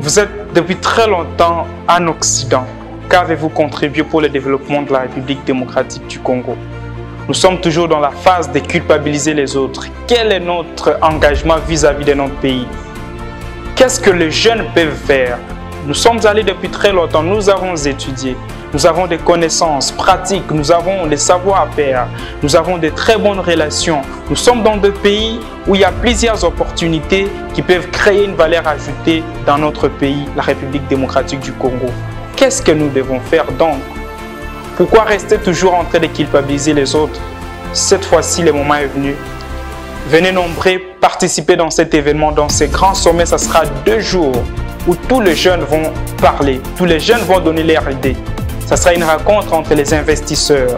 Vous êtes depuis très longtemps en Occident. Qu'avez-vous contribué pour le développement de la République démocratique du Congo? Nous sommes toujours dans la phase de culpabiliser les autres. Quel est notre engagement vis-à-vis de notre pays? Qu'est-ce que les jeunes peuvent faire? Nous sommes allés depuis très longtemps, nous avons étudié, nous avons des connaissances pratiques, nous avons des savoir-faire, nous avons de très bonnes relations. Nous sommes dans des pays où il y a plusieurs opportunités qui peuvent créer une valeur ajoutée dans notre pays, la République démocratique du Congo. Qu'est-ce que nous devons faire donc? Pourquoi rester toujours en train de culpabiliser les autres? Cette fois-ci, le moment est venu. Venez nombreux participer dans cet événement, dans ce grand sommet. Ça sera 2 jours où tous les jeunes vont parler, tous les jeunes vont donner leurs idées. Ça sera une rencontre entre les investisseurs,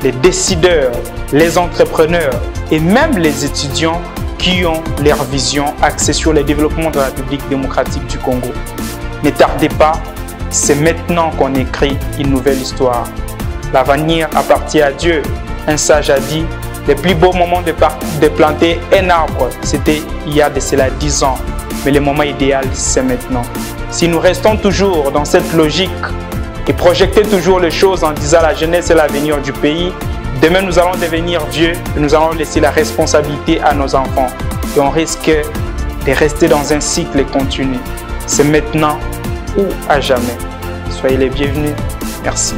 les décideurs, les entrepreneurs et même les étudiants qui ont leur vision axée sur le développement de la République démocratique du Congo. Ne tardez pas, c'est maintenant qu'on écrit une nouvelle histoire. L'avenir appartient à Dieu. Un sage a dit, le plus beau moment de planter un arbre, c'était il y a de cela 10 ans. Mais le moment idéal, c'est maintenant. Si nous restons toujours dans cette logique et projeter toujours les choses en disant la jeunesse et l'avenir du pays, demain nous allons devenir vieux et nous allons laisser la responsabilité à nos enfants. Et on risque de rester dans un cycle continu. C'est maintenant ou à jamais. Soyez les bienvenus. Merci.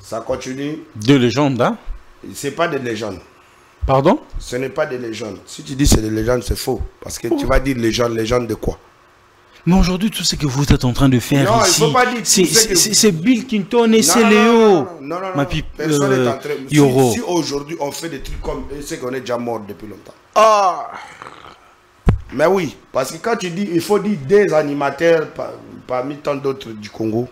Ça continue. De légende, hein? C'est pas des légendes. Pardon? Ce n'est pas des légendes. Si tu dis c'est des légendes, c'est faux. Parce que tu vas dire légende, légende de quoi? Mais aujourd'hui, tout ce que vous êtes en train de faire non, ici, il faut pas dire c'est Bill Clinton et c'est Léo. Non, Ma pipe, personne n'est en train. Yoro. Si aujourd'hui on fait des trucs comme c'est qu'on est déjà mort depuis longtemps. Ah! Mais oui, parce que quand tu dis, il faut dire des animateurs parmi tant d'autres du Congo.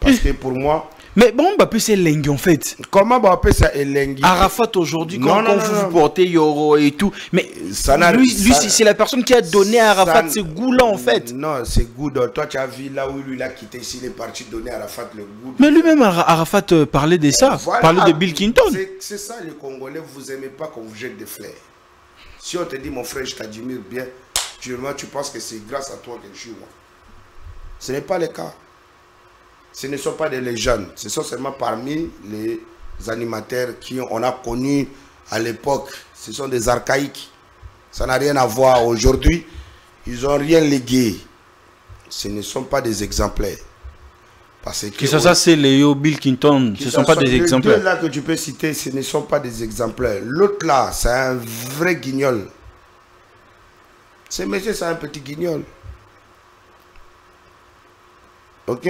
Parce que pour moi. Mais bon, Mbappé c'est Lengi en fait. Comment Mbappé ça est Lengi? Arafat aujourd'hui, quand vous portez Yoro et tout. Mais ça lui c'est la personne qui a donné à Arafat ce goût-là en fait. Non, c'est goût. Toi tu as vu là où lui il a quitté ici, il est parti donner à Arafat le goût. Mais lui-même Arafat parlait de ça, voilà, parlait de Bill Clinton. C'est ça les Congolais, vous aimez pas qu'on vous jette des fleurs. Si on te dit mon frère je t'admire bien, tu penses que c'est grâce à toi que je suis moi. Ce n'est pas le cas. Ce ne sont pas des légendes, ce sont seulement parmi les animateurs qu'on a connus à l'époque. Ce sont des archaïques. Ça n'a rien à voir aujourd'hui. Ils n'ont rien légué. Ce ne sont pas des exemplaires. Parce que ça c'est Léo, Bill Clinton, ce ne sont pas des exemplaires. Les deux là que tu peux citer, ce ne sont pas des exemplaires. L'autre là, c'est un vrai guignol. Ce monsieur, c'est un petit guignol. Ok?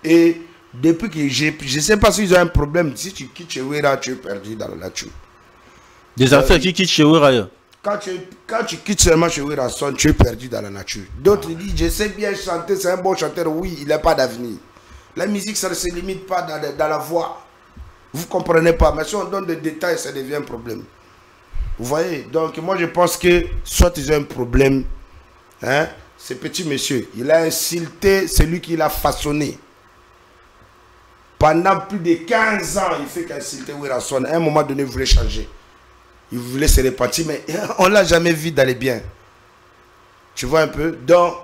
Et depuis que je ne sais pas s'ils ont un problème. Si tu quittes Chewera, tu es perdu dans la nature. Des affaires qui quittent Chewera. Quand tu quittes seulement Chewera, tu es perdu dans la nature. D'autres disent, je sais bien chanter, c'est un bon chanteur. Oui, il n'a pas d'avenir. La musique, ça ne se limite pas dans la voix. Vous ne comprenez pas. Mais si on donne des détails, ça devient un problème. Vous voyez? Donc moi, je pense que soit ils ont un problème. Hein, ce petit monsieur, il a insulté celui qui l'a façonné. Pendant plus de 15 ans, il fait qu'insulter Werason. À un moment donné, il voulait changer. Il voulait se repentir, mais on ne l'a jamais vu d'aller bien. Tu vois un peu? Donc,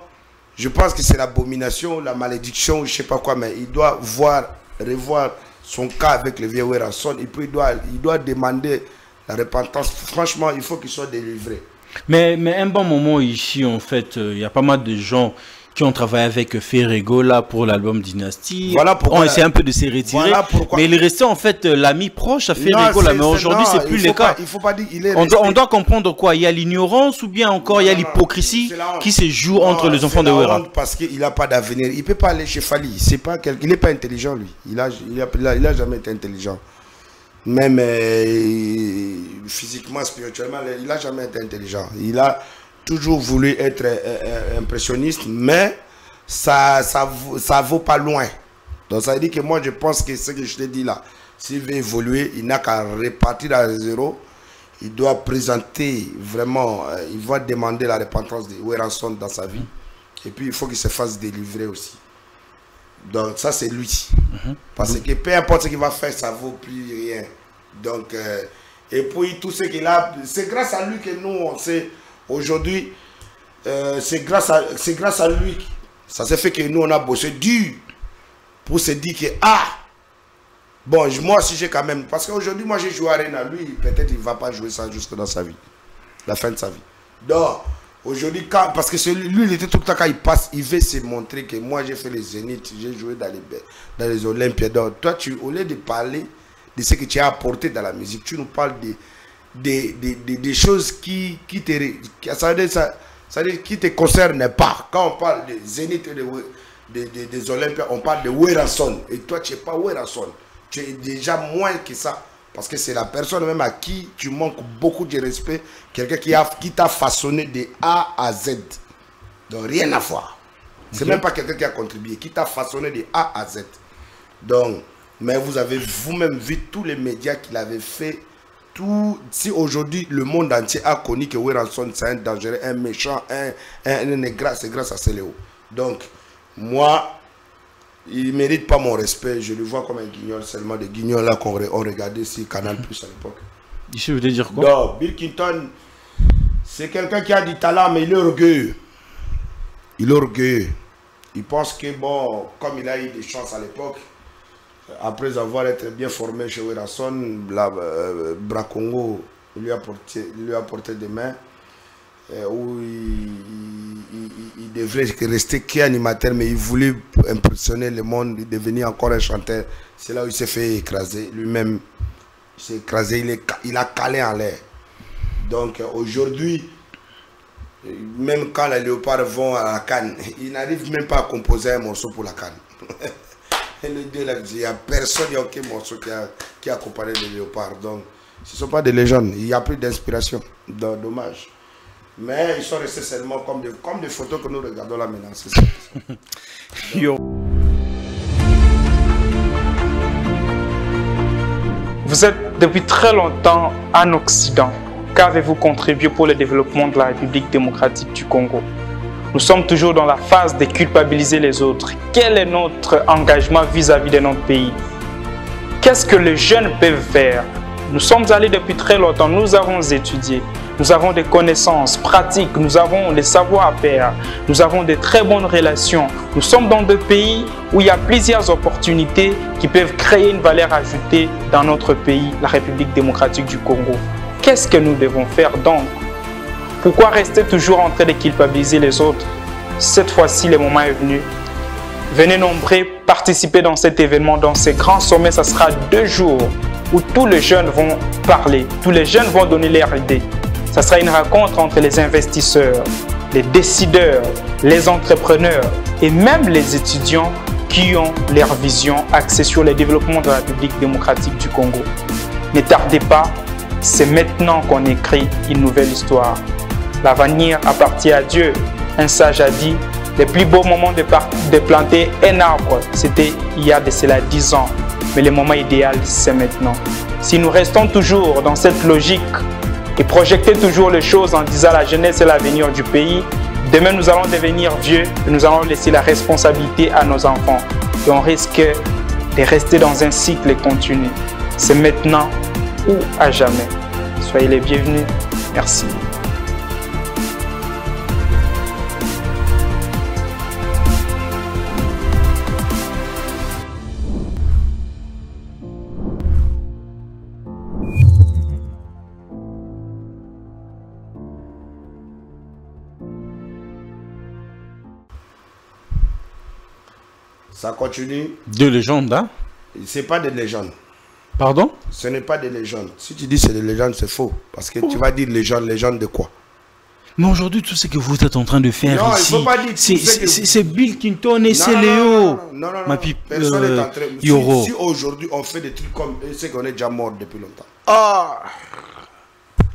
je pense que c'est l'abomination, la malédiction, je ne sais pas quoi, mais il doit revoir son cas avec le vieux Werason. Et puis, il doit demander la repentance. Franchement, il faut qu'il soit délivré. Mais un bon moment ici, en fait, il y a pas mal de gens qui ont travaillé avec Ferrego là pour l'album Dynasty. Voilà pourquoi. On essaie un peu de se retirer. Voilà mais il restait en fait l'ami proche à Ferrego là. Mais aujourd'hui, c'est plus le cas. Il faut pas dire il est on doit comprendre quoi? Il y a l'ignorance ou bien encore il y a l'hypocrisie qui se joue entre les enfants de Wera. Parce qu'il n'a pas d'avenir. Il ne peut pas aller chez Fali. Il n'est pas intelligent lui. Il a jamais été intelligent. Même physiquement, spirituellement, il n'a jamais été intelligent. Il a toujours voulu être impressionniste, mais ça vaut pas loin. Donc ça veut dire que moi je pense que ce que je te dis là, s'il veut évoluer, il n'a qu'à repartir à zéro il doit présenter vraiment, il va demander la repentance de Werrason dans sa vie. Et puis il faut qu'il se fasse délivrer aussi. Donc ça c'est lui. Parce que peu importe ce qu'il va faire, ça ne vaut plus rien. Donc, et puis tout ce qu'il a, c'est grâce à lui que nous on sait aujourd'hui, c'est grâce à lui, ça s'est fait que nous on a bossé dur pour se dire que bon, moi aussi j'ai quand même, parce qu'aujourd'hui moi j'ai joué à Arena, lui peut-être il ne va pas jouer ça jusque dans sa vie, la fin de sa vie. Donc aujourd'hui, parce que lui il était tout le temps, quand il passe, il veut se montrer que moi j'ai fait les Zénith, j'ai joué dans les Olympiades. Donc toi, au lieu de parler de ce que tu as apporté dans la musique, tu nous parles des choses qui te concernent pas. Quand on parle des Zénith et des Olympiades, on parle de Werrason. Et toi, tu n'es pas Werrason. Tu es déjà moins que ça. Parce que c'est la personne même à qui tu manques beaucoup de respect. Quelqu'un qui t'a façonné de A à Z. Donc rien à voir. C'est même pas quelqu'un qui a contribué. Qui t'a façonné de A à Z. Donc, mais vous avez vous-même vu tous les médias qu'il avait fait. Si aujourd'hui le monde entier a connu que Werrason c'est un dangereux, un méchant, c'est grâce à Céléo. Donc, moi, il ne mérite pas mon respect. Je le vois comme un guignol, seulement des guignols là qu'on regardait sur Canal Plus à l'époque. Je veux dire quoi? Donc, Bill Clinton, c'est quelqu'un qui a du talent, mais il est orgueilleux. Il est orgueilleux. Il pense que, bon, comme il a eu des chances à l'époque, après avoir été bien formé chez Werrason, Bracongo lui a porté des mains où il devrait rester qu'animateur, mais il voulait impressionner le monde, devenir encore un chanteur. C'est là où il s'est fait écraser. Lui-même, il s'est écrasé, il a calé en l'air. Donc aujourd'hui, même quand les léopards vont à la Cannes, ils n'arrivent même pas à composer un morceau pour la Cannes. Il n'y a personne, il n'y a aucun morceau qui a accompagné les léopards. Donc, ce ne sont pas des légendes. Il n'y a plus d'inspiration. Dommage. Mais ils sont restés seulement comme des photos que nous regardons là maintenant. C'est ça. Yo. Vous êtes depuis très longtemps en Occident. Qu'avez-vous contribué pour le développement de la République démocratique du Congo? Nous sommes toujours dans la phase de culpabiliser les autres. Quel est notre engagement vis-à-vis de notre pays? Qu'est-ce que les jeunes peuvent faire? Nous sommes allés depuis très longtemps, nous avons étudié, nous avons des connaissances pratiques, nous avons des savoir-faire, nous avons de très bonnes relations. Nous sommes dans deux pays où il y a plusieurs opportunités qui peuvent créer une valeur ajoutée dans notre pays, la République démocratique du Congo. Qu'est-ce que nous devons faire donc? Pourquoi rester toujours en train de culpabiliser les autres? Cette fois-ci, le moment est venu. Venez nombreux participer dans cet événement, dans ce grand sommet. Ça sera 2 jours où tous les jeunes vont parler, tous les jeunes vont donner leurs idées. Ça sera une rencontre entre les investisseurs, les décideurs, les entrepreneurs et même les étudiants qui ont leur vision axée sur le développement de la République démocratique du Congo. Ne tardez pas, c'est maintenant qu'on écrit une nouvelle histoire. L'avenir appartient à Dieu. Un sage a dit, le plus beau moment de planter un arbre, c'était il y a de cela 10 ans. Mais le moment idéal, c'est maintenant. Si nous restons toujours dans cette logique et projeter toujours les choses en disant la jeunesse est l'avenir du pays, demain nous allons devenir vieux et nous allons laisser la responsabilité à nos enfants. Et on risque de rester dans un cycle continu. C'est maintenant ou à jamais. Soyez les bienvenus. Merci. Ça continue. De légendes, hein? Ce n'est pas des légendes. Pardon? Ce n'est pas des légendes. Si tu dis c'est des légendes, c'est faux. Parce que tu vas dire légende de quoi? Mais aujourd'hui, tout ce que vous êtes en train de faire non, ici, il faut pas dire c'est Bill Clinton et c'est Léo. Non, Ma personne n'est en train. Yoro. Si aujourd'hui on fait des trucs comme c'est qu'on est déjà mort depuis longtemps. Ah!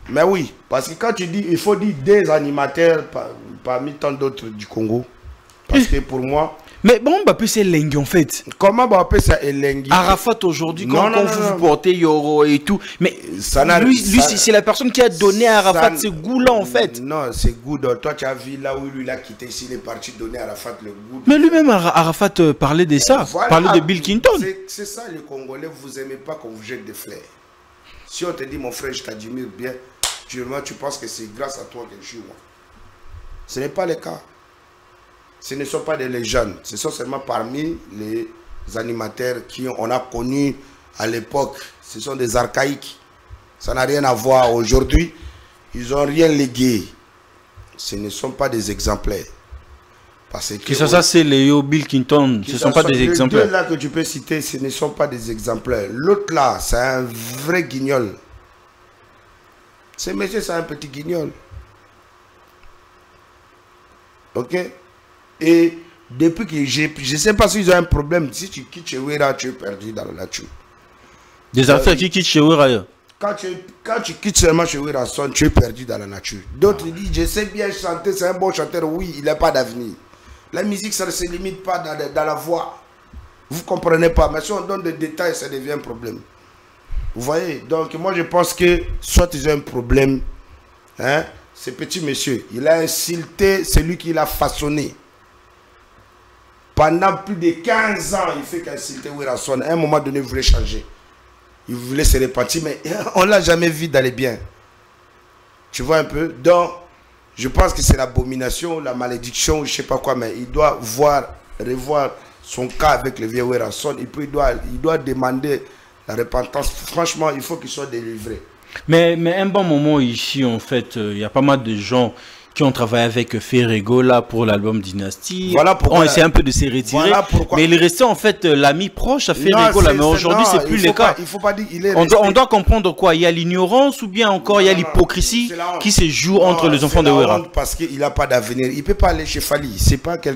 Mais oui, parce que quand tu dis, il faut dire des animateurs parmi tant d'autres du Congo. Parce que pour moi... Mais bon, Mbappé, c'est Lengi en fait. Comment Mbappé, c'est Lengi? Arafat aujourd'hui, quand vous portez Yoro et tout. Mais lui c'est la personne qui a donné à Arafat ce goût-là en fait. Non, c'est goût. Toi, tu as vu là où lui, il a quitté ici, il est parti donner à Arafat le goût. Mais lui-même, Arafat parlait de ça. Voilà, parlait de Bill Clinton. C'est ça, les Congolais, vous n'aimez pas qu'on vous jette des fleurs. Si on te dit, mon frère, je t'admire bien, tu penses que c'est grâce à toi que je suis moi. Ce n'est pas le cas. Ce ne sont pas des légendes, ce sont seulement parmi les animateurs qu'on a connus à l'époque. Ce sont des archaïques. Ça n'a rien à voir. Aujourd'hui, ils n'ont rien légué. Ce ne sont pas des exemplaires. Parce que ça c'est Léo, Bill Clinton, ce ne sont pas des exemplaires. Les deux là que tu peux citer, ce ne sont pas des exemplaires. L'autre là, c'est un vrai guignol. Ce monsieur, c'est un petit guignol. Ok? Et depuis que je ne sais pas s'ils ont un problème. Si tu quittes Chewera, tu es perdu dans la nature. Des affaires qui quittent Chewera. Quand tu quittes seulement Chewera, tu es perdu dans la nature. D'autres disent, je sais bien chanter, c'est un bon chanteur. Oui, il n'a pas d'avenir. La musique, ça ne se limite pas dans la voix. Vous ne comprenez pas. Mais si on donne des détails, ça devient un problème. Vous voyez? Donc, moi, je pense que soit ils ont un problème. Hein, ce petit monsieur, il a insulté celui qui l'a façonné. Pendant plus de 15 ans, il fait qu'insulter Werason. À un moment donné, il voulait changer. Il voulait se repentir, mais on ne l'a jamais vu d'aller bien. Tu vois un peu? Donc, je pense que c'est l'abomination, la malédiction, je ne sais pas quoi, mais il doit revoir son cas avec le vieux Werason. Et puis, il doit demander la repentance. Franchement, il faut qu'il soit délivré. Mais un bon moment ici, en fait, il y a pas mal de gens qui ont travaillé avec Ferrego là pour l'album Dynasty. Voilà pourquoi on essaie un peu de se retirer. Voilà mais il est resté en fait l'ami proche à Ferrego là. Mais aujourd'hui, c'est plus le cas. Il faut pas dire, on doit comprendre quoi? Il y a l'ignorance ou bien encore il y a l'hypocrisie qui se joue entre les enfants de Wera. Parce qu'il n'a pas d'avenir. Il ne peut pas aller chez Fali.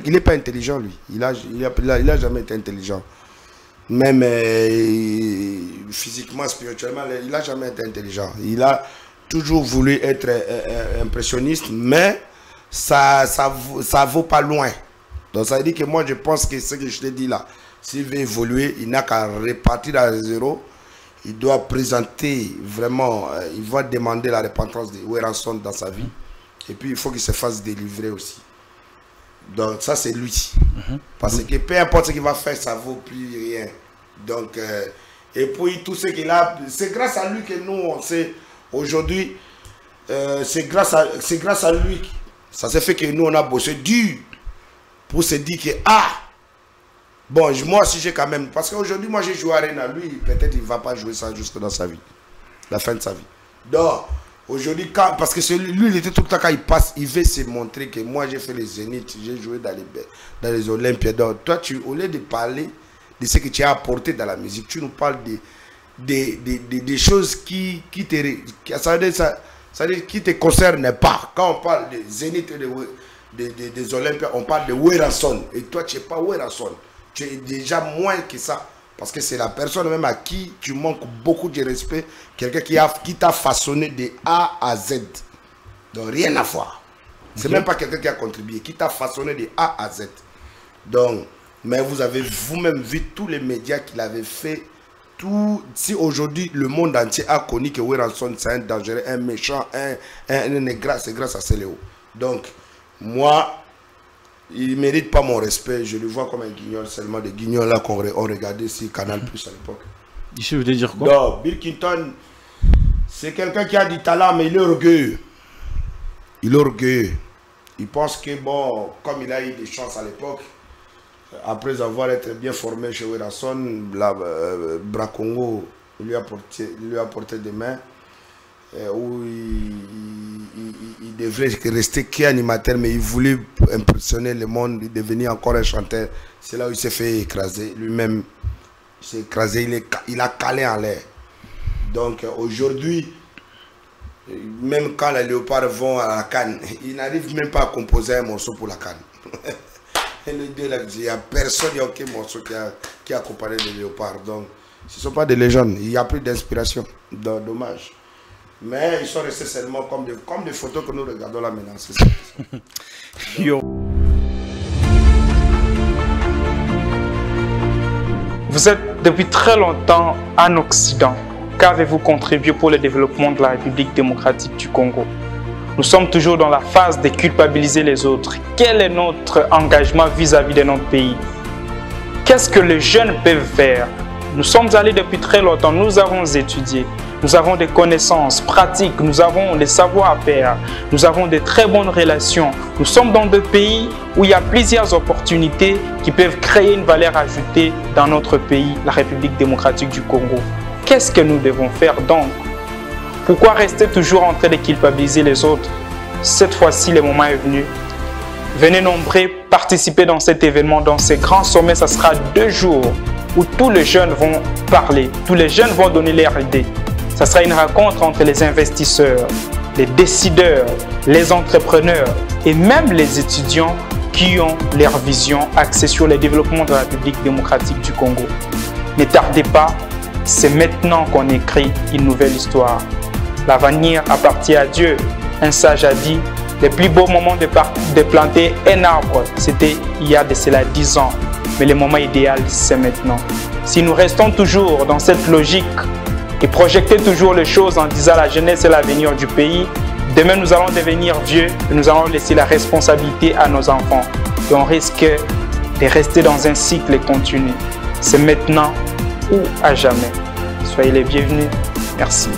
Il n'est pas intelligent lui. Il a jamais été intelligent. Même physiquement, spirituellement, il n'a jamais été intelligent. Il a toujours voulu être impressionniste, mais ça vaut pas loin. Donc ça veut dire que moi je pense que ce que je te dis là, s'il veut évoluer, il n'a qu'à repartir à zéro. Il doit présenter vraiment, il va demander la repentance de Werason dans sa vie. Et puis il faut qu'il se fasse délivrer aussi. Donc ça c'est lui. Parce que peu importe ce qu'il va faire, ça vaut plus rien. Donc, et puis tout ce qu'il a, c'est grâce à lui que nous on sait. Aujourd'hui, c'est grâce à lui. Ça s'est fait que nous, on a bossé dur pour se dire que, bon, moi aussi j'ai quand même... Parce qu'aujourd'hui, moi j'ai joué à Arena. Lui, peut-être il ne va pas jouer ça jusque dans sa vie. La fin de sa vie. Donc, aujourd'hui, parce que lui, il était tout le temps, quand il passe, il veut se montrer que moi j'ai fait les Zénith, j'ai joué dans les Olympiades. Donc, toi, au lieu de parler de ce que tu as apporté dans la musique, tu nous parles des choses qui te concernent pas. Quand on parle des Zénith et des Olympiades, on parle de Werason. Et toi, tu n'es pas Werason. Tu es déjà moins que ça. Parce que c'est la personne même à qui tu manques beaucoup de respect. Quelqu'un qui t'a façonné de A à Z. Donc rien à voir. C'est même pas quelqu'un qui a contribué. Qui t'a façonné de A à Z. Donc, mais vous avez vous-même vu tous les médias qu'il avait fait. Si aujourd'hui le monde entier a connu que Werason c'est un dangereux, un méchant, c'est grâce à Céléo. Donc, moi, il ne mérite pas mon respect. Je le vois comme un guignol, seulement des guignols là qu'on regardait sur Canal Plus à l'époque. Ici, vous voulez dire quoi? Non, Bill Clinton, c'est quelqu'un qui a du talent, mais il est orgueilleux. Il est orgueilleux. Il pense que, bon, comme il a eu des chances à l'époque, après avoir été bien formé chez Werason, Bracongo lui a porté des mains où il devrait rester qu'animateur, mais il voulait impressionner le monde, devenir encore un chanteur. C'est là où il s'est fait écraser. Lui-même s'est écrasé, il a calé en l'air. Donc aujourd'hui, même quand les léopards vont à la Cannes, ils n'arrivent même pas à composer un morceau pour la Cannes. Il n'y a personne, il n'y a aucun morceau qui a comparé les léopards. Donc, ce ne sont pas des légendes. Il n'y a plus d'inspiration. Dommage. Mais ils sont restés seulement comme des photos que nous regardons là maintenant. C'est ça. Vous êtes depuis très longtemps en Occident. Qu'avez-vous contribué pour le développement de la République démocratique du Congo? Nous sommes toujours dans la phase de culpabiliser les autres. Quel est notre engagement vis-à-vis de notre pays? Qu'est-ce que les jeunes peuvent faire? Nous sommes allés depuis très longtemps, nous avons étudié, nous avons des connaissances pratiques, nous avons des savoir-faire, nous avons de très bonnes relations. Nous sommes dans des pays où il y a plusieurs opportunités qui peuvent créer une valeur ajoutée dans notre pays, la République démocratique du Congo. Qu'est-ce que nous devons faire donc? Pourquoi rester toujours en train de culpabiliser les autres? Cette fois-ci, le moment est venu. Venez nombreux participer dans cet événement, dans ce grand sommet. Ça sera 2 jours où tous les jeunes vont parler, tous les jeunes vont donner leurs idées. Ça sera une rencontre entre les investisseurs, les décideurs, les entrepreneurs et même les étudiants qui ont leur vision axée sur le développement de la République démocratique du Congo. Ne tardez pas, c'est maintenant qu'on écrit une nouvelle histoire. L'avenir appartient à Dieu. Un sage a dit, le plus beau moment de planter un arbre, c'était il y a de cela 10 ans. Mais le moment idéal, c'est maintenant. Si nous restons toujours dans cette logique et projeter toujours les choses en disant la jeunesse est l'avenir du pays, demain nous allons devenir vieux et nous allons laisser la responsabilité à nos enfants. Et on risque de rester dans un cycle continu. C'est maintenant ou à jamais. Soyez les bienvenus. Merci.